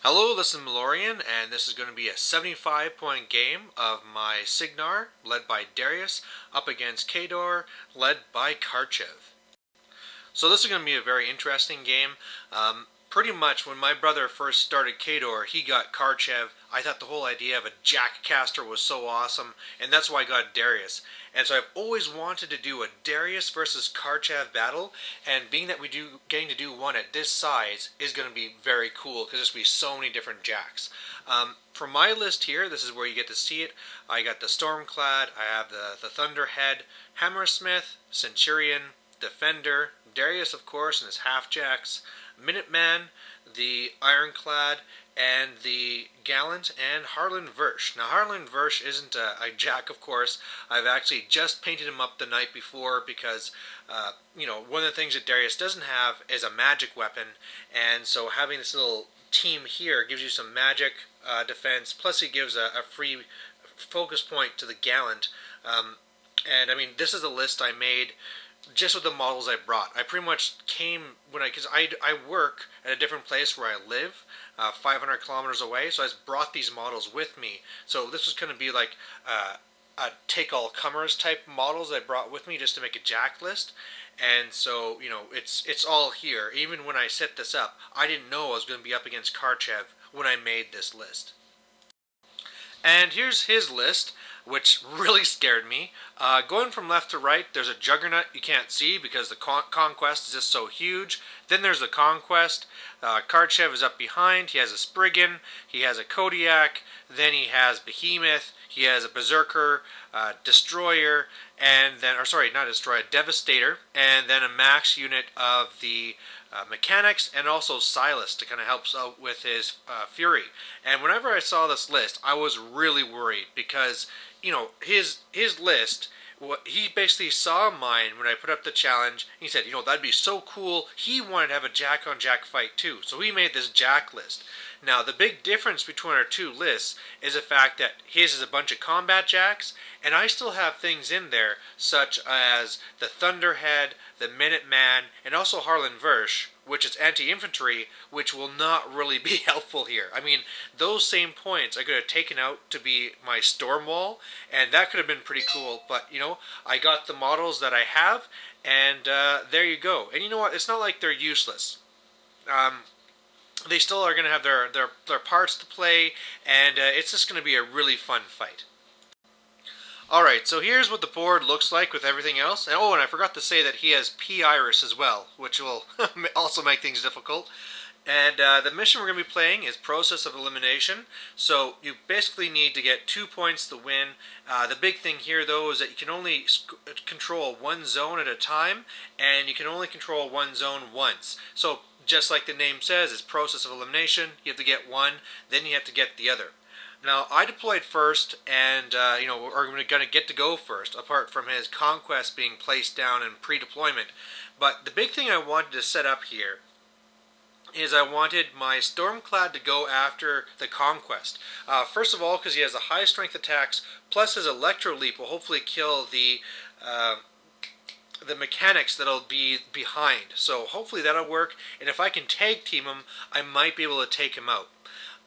Hello, this is Malorian, and this is going to be a 75-point game of my Signar, led by Darius, up against Khador, led by Karchev. So this is going to be a very interesting game. Pretty much when my brother first started Khador, he got Karchev. I thought the whole idea of a Jack caster was so awesome, and that's why I got Darius. And so I've always wanted to do a Darius versus Karchev battle, and being that getting to do one at this size is going to be very cool because there's going to be so many different Jacks. For my list here, this is where you get to see it. I got the Stormclad, I have the Thunderhead, Hammersmith, Centurion, Defender, Darius of course and his half-jacks, Minuteman, the Ironclad, and the Gallant, and Harlan Versh. Now Harlan Versh isn't a jack, of course. I've actually just painted him up the night before because, one of the things that Darius doesn't have is a magic weapon, and so having this little team here gives you some magic defense, plus he gives a free focus point to the Gallant. And I mean, this is a list I made just with the models I brought. I pretty much came because I work at a different place where I live, 500 kilometers away, so I just brought these models with me. So this was going to be like a take-all-comers type models I brought with me just to make a jack list. And so, it's all here. Even when I set this up, I didn't know I was going to be up against Karchev when I made this list. And here's his list, which really scared me. Going from left to right, there's a Juggernaut you can't see because the Conquest is just so huge. Then there's the Conquest. Karchev is up behind. He has a Spriggan. He has a Kodiak. Then he has Behemoth. He has a Berserker, Destroyer, and then, not Destroyer, Devastator, and then a max unit of the Mechanics, and also Silas to kind of help out with his Fury. And whenever I saw this list, I was really worried because, his list, he basically saw mine when I put up the challenge. He said, that'd be so cool. He wanted to have a Jack-on-Jack fight too, so he made this Jack list. Now, the big difference between our two lists is the fact that his is a bunch of combat jacks, and I still have things in there such as the Thunderhead, the Minuteman, and also Harlan Versh, which is anti-infantry, which will not really be helpful here. I mean, those same points I could have taken out to be my storm wall, and that could have been pretty cool, but, I got the models that I have, and there you go. And you know what? It's not like they're useless. They still are going to have their parts to play, and it's just going to be a really fun fight. Alright, so here's what the board looks like with everything else. And I forgot to say that he has P. Iris as well, which will also make things difficult. And the mission we're going to be playing is Process of Elimination. So you basically need to get 2 points to win. The big thing here, though, is that you can only control one zone at a time, and you can only control one zone once. So just like the name says, it's Process of Elimination. You have to get one, then you have to get the other. Now, I deployed first, and, we're going to get to go first, apart from his Conquest being placed down in pre-deployment. But the big thing I wanted to set up here is I wanted my Stormclad to go after the Conquest. First of all, because he has the high strength attacks, plus his Electro Leap will hopefully kill the Mechanics that'll be behind. So hopefully that'll work, and if I can tag team him, I might be able to take him out.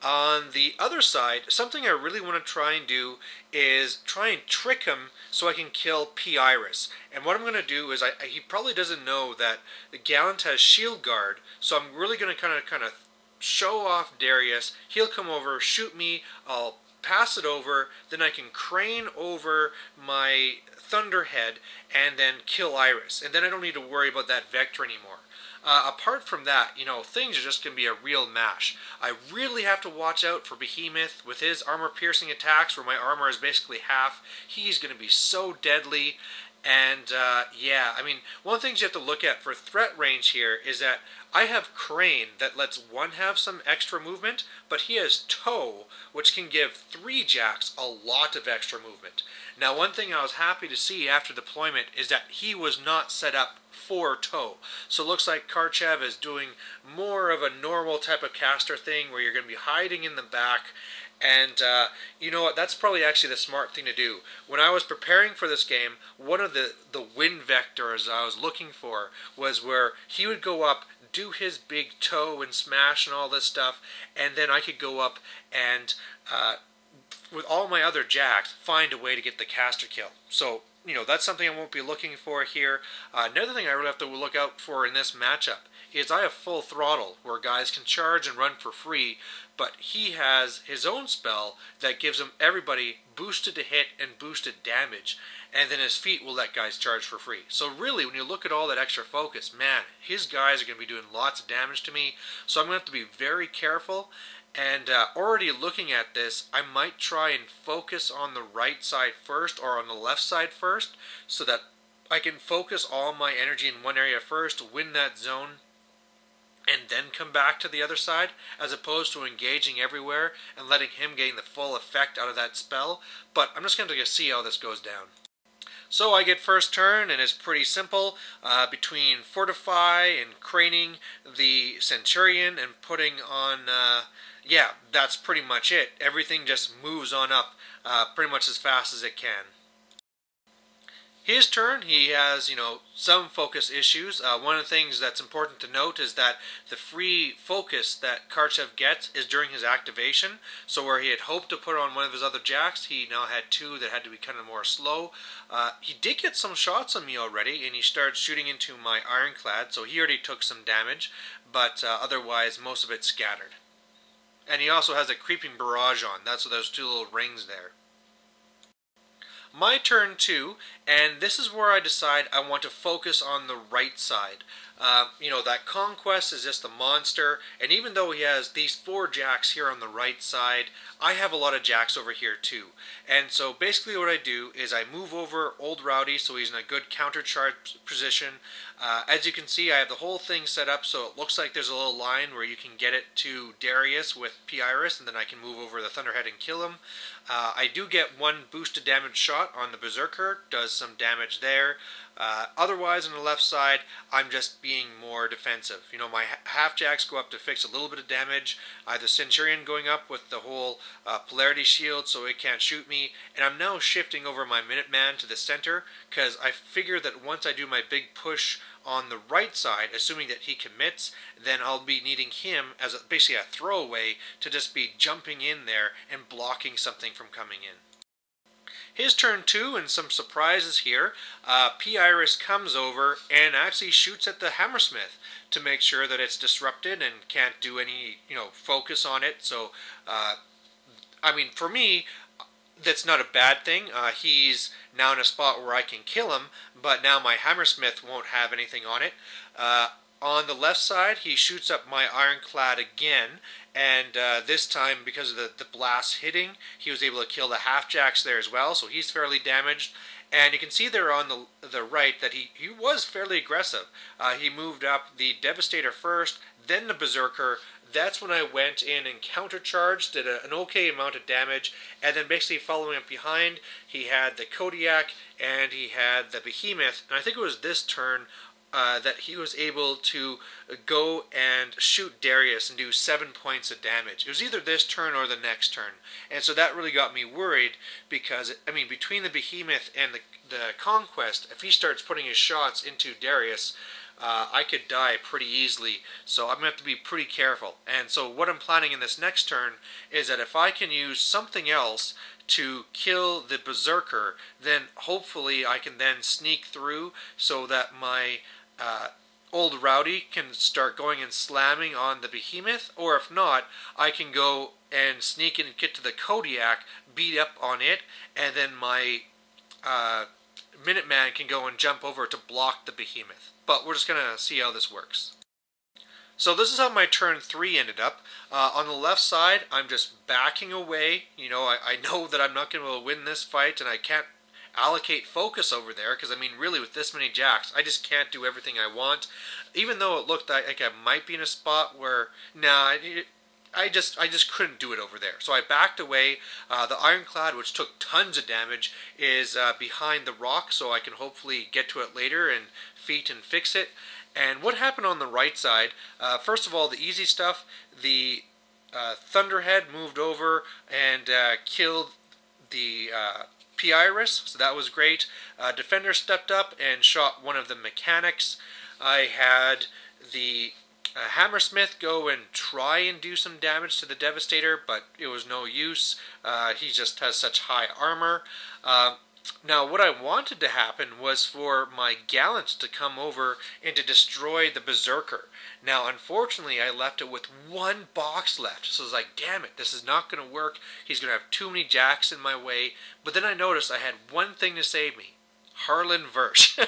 On the other side, something I really want to try and do is try and trick him so I can kill P. Iris. And what I'm going to do is, he probably doesn't know that the Gallant has Shield Guard, so I'm really going to kind of show off Darius. He'll come over, shoot me, I'll pass it over, then I can crane over my Thunderhead and then kill Iris. And then I don't need to worry about that vector anymore. Apart from that, things are just going to be a real mash. I really have to watch out for Behemoth with his armor-piercing attacks, where my armor is basically half. He's going to be so deadly. And, one of the things you have to look at for threat range here is that I have Crane that lets one have some extra movement, but he has Toe, which can give 3 jacks a lot of extra movement. Now, one thing I was happy to see after deployment is that he was not set up for Toe. So it looks like Karchev is doing more of a normal type of caster thing where you're going to be hiding in the back. And you know what, that's probably actually the smart thing to do. When I was preparing for this game, one of the win vectors I was looking for was where he would go up, do his big toe and smash and all this stuff, and then I could go up and with all my other jacks, find a way to get the caster kill. So, that's something I won't be looking for here. Another thing I really have to look out for in this matchup is I have full throttle, where guys can charge and run for free, but he has his own spell that gives him everybody boosted to hit and boosted damage, and then his feet will let guys charge for free. So really, when you look at all that extra focus, man, his guys are going to be doing lots of damage to me, so I'm going to have to be very careful. And already looking at this, I might try and focus on the right side first or on the left side first, so that I can focus all my energy in one area first, win that zone, and then come back to the other side, as opposed to engaging everywhere and letting him gain the full effect out of that spell. But I'm just going to see how this goes down. So I get first turn, and it's pretty simple. Between Fortify and craning the Centurion and putting on... yeah, that's pretty much it. Everything just moves on up pretty much as fast as it can. His turn, he has, some focus issues. One of the things that's important to note is that the free focus that Karchev gets is during his activation. So where he had hoped to put on one of his other jacks, he now had two that had to be kind of more slow. He did get some shots on me already, and he started shooting into my Ironclad, so he already took some damage, but otherwise most of it scattered. And he also has a creeping barrage on. That's those two little rings there. My turn 2, and this is where I decide I want to focus on the right side. That Conquest is just a monster, and even though he has these 4 jacks here on the right side, I have a lot of jacks over here too. And so basically what I do is I move over Old Rowdy so he's in a good counter charge position. As you can see, I have the whole thing set up so it looks like there's a little line where you can get it to Darius with P-Iris, and then I can move over the Thunderhead and kill him. I do get 1 boosted damage shot on the Berserker, does some damage there. Otherwise, on the left side, I'm just being more defensive. My half-jacks go up to fix a little bit of damage. I have the Centurion going up with the whole Polarity Shield so it can't shoot me. And I'm now shifting over my Minuteman to the center, because I figure that once I do my big push on the right side, assuming that he commits, then I'll be needing him as basically a throwaway to just be jumping in there and blocking something from coming in. His turn 2, and some surprises here. P-Iris comes over and actually shoots at the Hammersmith to make sure that it's disrupted and can't do any, focus on it. So, for me, that's not a bad thing. He's now in a spot where I can kill him, but now my Hammersmith won't have anything on it. On the left side, he shoots up my Ironclad again, and this time, because of the blast hitting, he was able to kill the half-jacks there as well, so he's fairly damaged. And you can see there on the right that he was fairly aggressive. He moved up the Devastator first, then the Berserker. That's when I went in and countercharged, did an okay amount of damage, and then basically following up behind, he had the Kodiak and he had the Behemoth, and I think it was this turn that he was able to go and shoot Darius and do 7 points of damage. It was either this turn or the next turn. And so that really got me worried because, between the Behemoth and the Conquest, if he starts putting his shots into Darius, I could die pretty easily. So I'm going to have to be pretty careful. And so what I'm planning in this next turn is that if I can use something else to kill the Berserker, then hopefully I can then sneak through so that my Old Rowdy can start going and slamming on the Behemoth, or if not, I can go and sneak in and get to the Kodiak, beat up on it, and then my Minuteman can go and jump over to block the Behemoth. But we're just going to see how this works. So this is how my turn 3 ended up. On the left side, I'm just backing away. I know that I'm not going to be able to win this fight, and I can't allocate focus over there, because really with this many jacks, I just can't do everything I want. Even though it looked like I might be in a spot where, I just couldn't do it over there. So I backed away. The Ironclad, which took tons of damage, is behind the rock, so I can hopefully get to it later and feat and fix it. And what happened on the right side, first of all, the easy stuff, the Thunderhead moved over and killed the P-Iris, so that was great. Defender stepped up and shot one of the mechanics. I had the Hammersmith go and try and do some damage to the Devastator, but it was no use. He just has such high armor. Now, what I wanted to happen was for my Gallant to come over and to destroy the Berserker. Now, unfortunately, I left it with one box left, so I was like, damn it, this is not going to work. He's going to have too many jacks in my way. But then I noticed I had one thing to save me. Harlan Versh.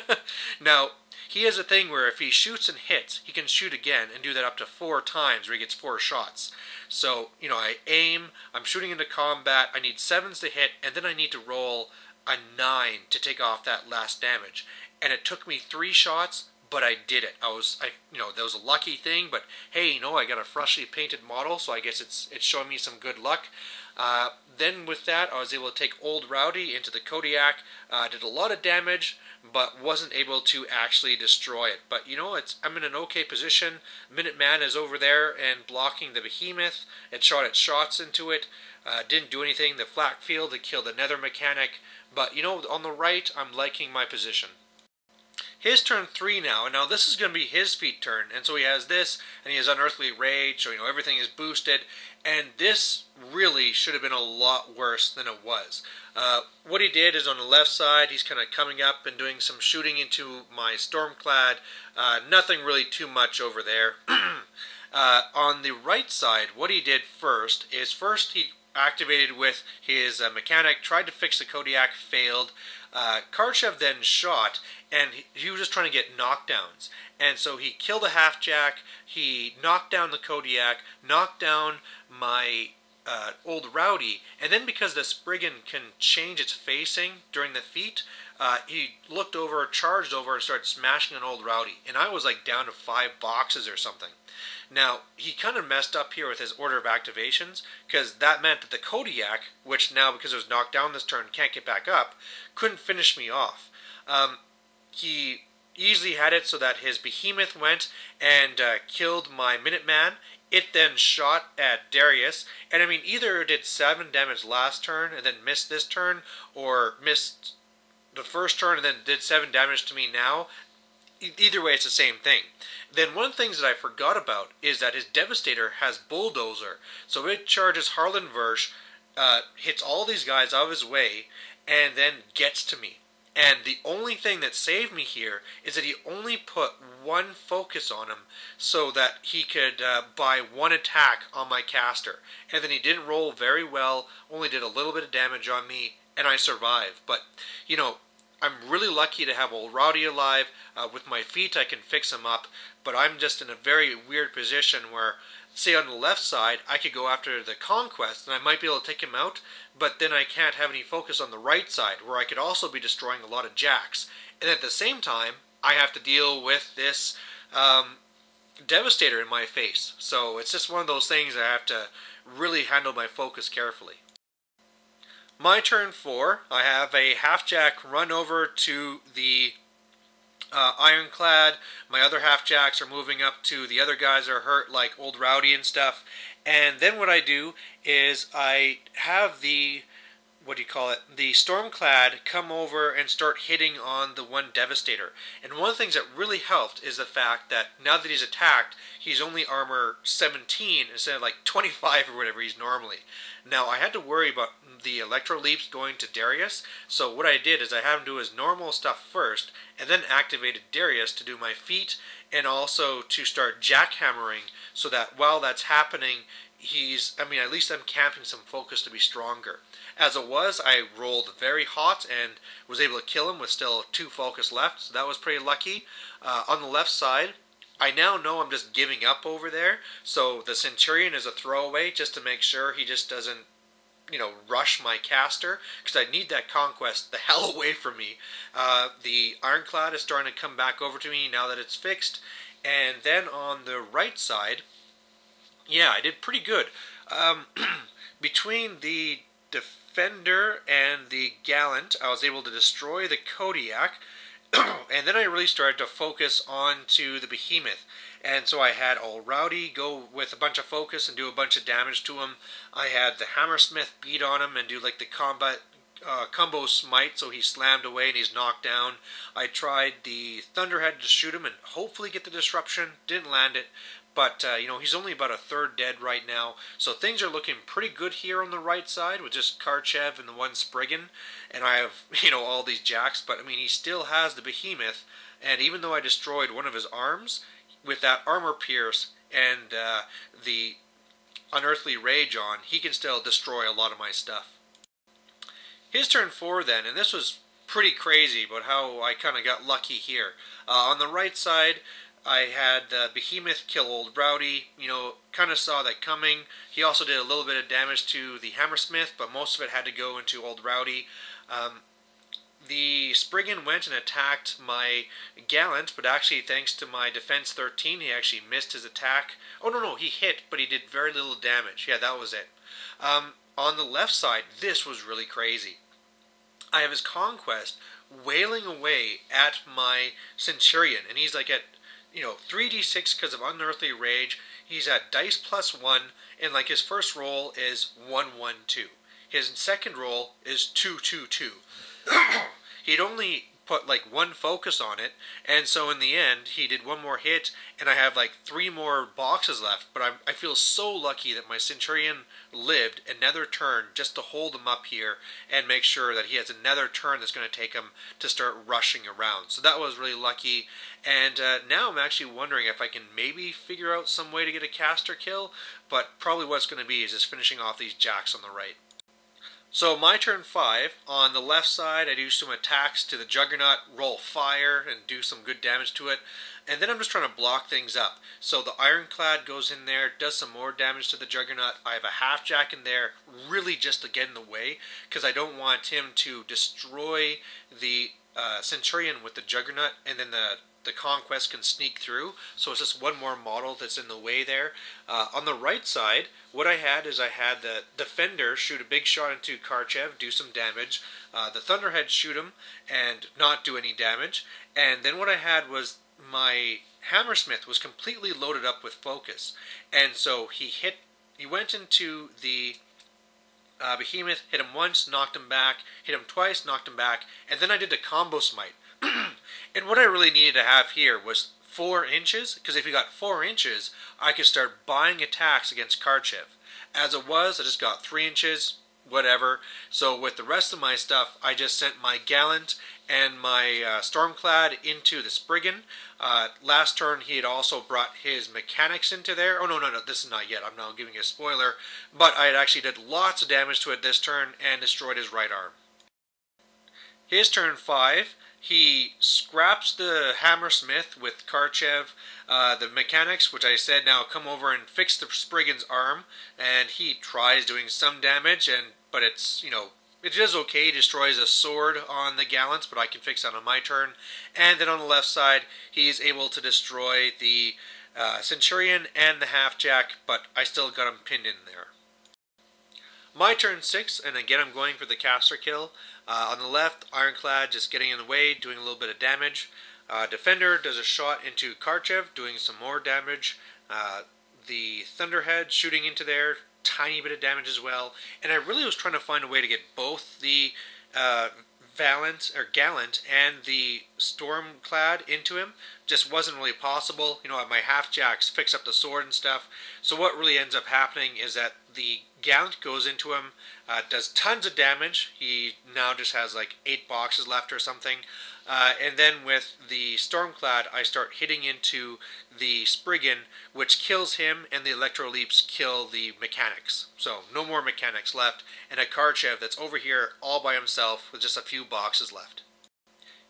Now, he has a thing where if he shoots and hits, he can shoot again and do that up to 4 times where he gets 4 shots. So, I aim, I'm shooting into combat, I need 7s to hit, and then I need to roll a 9 to take off that last damage. And it took me 3 shots, but I did it. That was a lucky thing, but hey, I got a freshly painted model, so I guess it's showing me some good luck. Then with that, I was able to take Old Rowdy into the Kodiak, did a lot of damage, but wasn't able to actually destroy it. But I'm in an okay position. Minuteman is over there and blocking the Behemoth. It shot its shots into it. Didn't do anything. The flak field, it killed the Nether Mechanic. But on the right, I'm liking my position. His turn 3 now, and now this is going to be his feat turn, and so he has this, and he has Unearthly Rage, so everything is boosted, and this really should have been a lot worse than it was. What he did is on the left side, he's kind of coming up and doing some shooting into my Stormclad, nothing really too much over there. On the right side, what he did first is he activated with his mechanic, tried to fix the Kodiak, failed. Karchev then shot, and he was just trying to get knockdowns. And so he killed a half-jack, he knocked down the Kodiak, knocked down my Old Rowdy, and then because the Spriggan can change its facing during the feat, he looked over, charged over, and started smashing an Old Rowdy. And I was like down to 5 boxes or something. Now, he kind of messed up here with his order of activations, because that meant that the Kodiak, which now, because it was knocked down this turn, can't get back up, couldn't finish me off. He easily had it so that his Behemoth went and killed my Minuteman. It then shot at Darius, and either it did 7 damage last turn and then missed this turn, or missed the first turn and then did 7 damage to me now. Either way, it's the same thing. Then one of the things that I forgot about is that his Devastator has Bulldozer. So it charges Harlan Versh, hits all these guys out of his way, and then gets to me. And the only thing that saved me here is that he only put 1 focus on him so that he could buy 1 attack on my caster. And then he didn't roll very well, only did a little bit of damage on me, and I survived. But, I'm really lucky to have Old Rowdy alive. With my feet, I can fix him up, but I'm just in a very weird position where, say on the left side, I could go after the Conquest, and I might be able to take him out, but then I can't have any focus on the right side, where I could also be destroying a lot of jacks. And at the same time, I have to deal with this Devastator in my face. So it's just one of those things I have to really handle my focus carefully. My turn 4, I have a half-jack run over to the Ironclad. My other half-jacks are moving up to the other guys that are hurt, like Old Rowdy and stuff. And then what I do is I have the, the Stormclad come over and start hitting on the one Devastator. And one of the things that really helped is the fact that now that he's attacked, he's only armor 17 instead of like 25 or whatever he's normally. Now, I had to worry about the Electro Leaps going to Darius, so what I did is I had him do his normal stuff first, and then activated Darius to do my feat, and also to start jackhammering, so that while that's happening, at least I'm camping some focus to be stronger. As it was, I rolled very hot and was able to kill him with still 2 focus left, so that was pretty lucky. On the left side, I now know I'm just giving up over there, so the Centurion is a throwaway just to make sure he just doesn't, rush my caster, because I need that Conquest the hell away from me. The Ironclad is starting to come back over to me now that it's fixed, and then on the right side, yeah, I did pretty good. Between the Defender and the Gallant, I was able to destroy the Kodiak, and then I really started to focus on to the Behemoth. And so I had Old Rowdy go with a bunch of focus and do a bunch of damage to him. I had the Hammersmith beat on him and do like the combo smite, so he slammed away and he's knocked down. I tried the Thunderhead to shoot him and hopefully get the disruption. Didn't land it. but he's only about a third dead right now, so things are looking pretty good here on the right side with just Karchev and the one Spriggan, and I have all these jacks. But I mean, he still has the behemoth, and even though I destroyed one of his arms with that armor pierce and the unearthly rage on, he can still destroy a lot of my stuff. His turn 4 then, and this was pretty crazy about how I kind of got lucky here. On the right side, I had the Behemoth kill Old Rowdy, kind of saw that coming. He also did a little bit of damage to the Hammersmith, but most of it had to go into Old Rowdy. The Spriggan went and attacked my Gallant, but actually thanks to my Defense 13, he actually missed his attack. Oh, no, he hit, but he did very little damage. Yeah, that was it. On the left side, this was really crazy. I have his Conquest wailing away at my Centurion, and he's like at 3d6 because of Unearthly Rage. He's at dice +1, and like his first roll is 1-1-2. His second roll is 2-2-2. He'd only put like one focus on it, and so in the end he did one more hit, and I have like 3 more boxes left. But I feel so lucky that my Centurion lived another turn just to hold him up here and make sure that he has another turn that's going to take him to start rushing around. So that was really lucky, and now I'm actually wondering if I can maybe figure out some way to get a caster kill, but probably what it's going to be is just finishing off these jacks on the right. So my turn 5, on the left side I do some attacks to the Juggernaut, roll fire and do some good damage to it, and then I'm just trying to block things up. So the Ironclad goes in there, does some more damage to the Juggernaut. I have a half-jack in there, really just to get in the way, because I don't want him to destroy the Centurion with the Juggernaut, and then the Conquest can sneak through, so it's just one more model that's in the way there. On the right side, what I had is I had the Defender shoot a big shot into Karchev, do some damage, the Thunderhead shoot him and not do any damage, and then what I had was my Hammersmith was completely loaded up with focus, and so he went into the Behemoth, hit him once, knocked him back, hit him twice, knocked him back, and then I did a combo smite. And what I really needed to have here was 4 inches, because if you got 4 inches, I could start buying attacks against Karchev. As it was, I just got 3 inches, whatever. So with the rest of my stuff, I just sent my Gallant and my Stormclad into the Spriggan. Last turn, he had also brought his Mechanics into there. Oh, no, this is not yet. I'm now giving you a spoiler. But I had actually did lots of damage to it this turn and destroyed his right arm. His turn 5, he scraps the Hammersmith with Karchev, the Mechanics, which I said now come over and fix the Spriggan's arm, and he tries doing some damage, but it's, it is okay. He destroys a sword on the Gallants, but I can fix that on my turn. And then on the left side, he's able to destroy the Centurion and the Half-Jack, but I still got him pinned in there. My turn 6, and again I'm going for the caster kill. On the left, Ironclad just getting in the way, doing a little bit of damage. Defender does a shot into Karchev, doing some more damage. The Thunderhead shooting into there, tiny bit of damage as well. And I really was trying to find a way to get both the Gallant and the Stormclad into him. Just wasn't really possible. My half-jacks fix up the sword and stuff. So what really ends up happening is that the Gallant goes into him, does tons of damage. He now just has like 8 boxes left or something. And then with the Stormclad, I start hitting into the Spriggan, which kills him, and the Electroleaps kill the Mechanics. So no more Mechanics left, and a Karchev that's over here all by himself with just a few boxes left.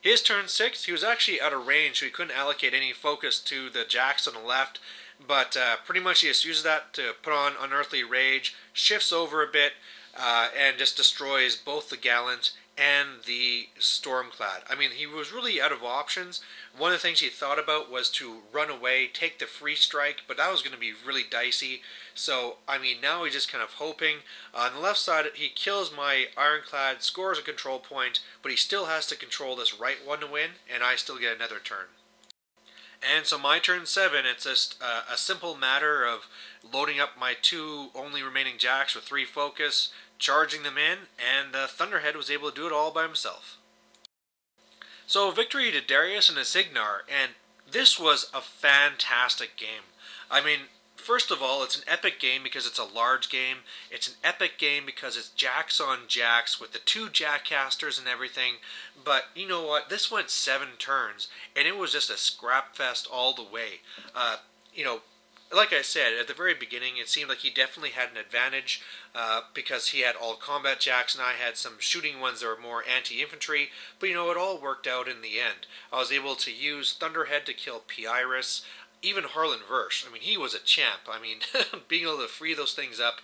His turn 6, he was actually out of range, so he couldn't allocate any focus to the jacks on the left, but pretty much he just uses that to put on Unearthly Rage, shifts over a bit, and just destroys both the Gallant and the Stormclad. I mean, he was really out of options. One of the things he thought about was to run away, take the free strike, but that was going to be really dicey. So, I mean, now he's just kind of hoping. On the left side, he kills my Ironclad, scores a control point, but he still has to control this right one to win, and I still get another turn. And so my turn 7, it's just a simple matter of loading up my 2 only remaining jacks with 3 focus, charging them in, and the Thunderhead was able to do it all by himself. So victory to Darius and a Signar, and this was a fantastic game. I mean, first of all, it's an epic game because it's a large game. It's an epic game because it's jacks on jacks with the two jackcasters and everything. But you know what? This went 7 turns, and it was just a scrap fest all the way. You know, like I said at the very beginning, it seemed like he definitely had an advantage because he had all combat jacks and I had some shooting ones that were more anti-infantry. But you know, it all worked out in the end. I was able to use Thunderhead to kill Pyrus. Even Harlan Versh, I mean, he was a champ. I mean, being able to free those things up.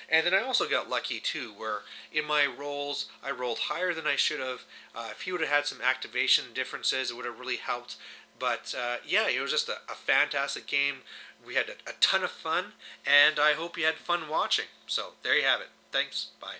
And then I also got lucky, too, where in my rolls, I rolled higher than I should have. If he would have had some activation differences, it would have really helped. But, yeah, it was just a fantastic game. We had a ton of fun, and I hope you had fun watching. So, there you have it. Thanks. Bye.